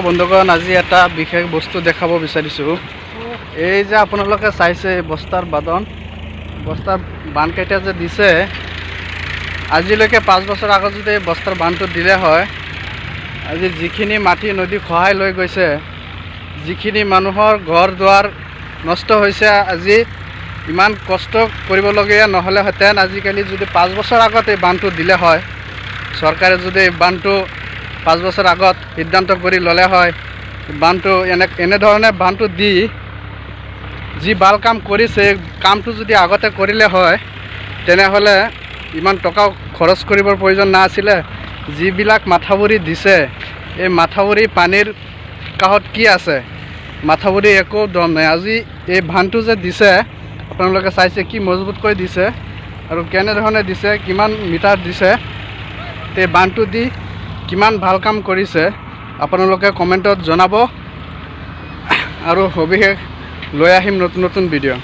বন্ধুগণ আজি এটা বিশেষ বস্তু দেখাব বিচাৰিছোঁ। এই যে আপোনালোকে চাইছে বস্তাৰ বস্তাৰ বান্ধকেইটা যে দিছে, আজিলৈকে 5 বছৰ আগত যদি এই বস্তাৰ বান্ধটো দিলে হয়, আজি যিখিনি মাটি নদী খহাই লৈ গৈছে, যিখিনি মানুহৰ ঘৰ দুৱাৰ নষ্ট হৈছে, আজি ইমান কষ্ট কৰিবলগীয়া নহ'লেহেঁতেন। আজিকালি যদি 5 বছৰ আগত এই বান্ধটো দিলে হয়, চৰকাৰে যদি এই বান্ধটো 5 বছৰ আগত সিদ্ধান্ত কৰি ল'লে হয়, বান্ধটো এনেধৰণে বান্ধটো দি যি ভাল কাম কৰিছে, কামটো যদি আগতে কৰিলে হয়, তেনেহ'লে ইমান টকা খৰচ কৰিবৰ প্ৰয়োজন নাছিলে। যিবিলাক মাথাউৰি দিছে, এই মাথাউৰি পানীৰ কাষত কি আছে? মাথাউৰি একো দম নাই। আজি এই বান্ধটো যে দিছে, আপোনালোকে চাইছে কি মজবুতকৈ দিছে আৰু কেনেধৰণে দিছে, কিমান মিটাৰ দিছে। এই বান্ধটো দি কিমান ভাল কাম কৰিছে আপোনালোকে কমেণ্টত জনাব, আৰু সবিশেষ লৈ আহিম নতুন নতুন ভিডিঅ'।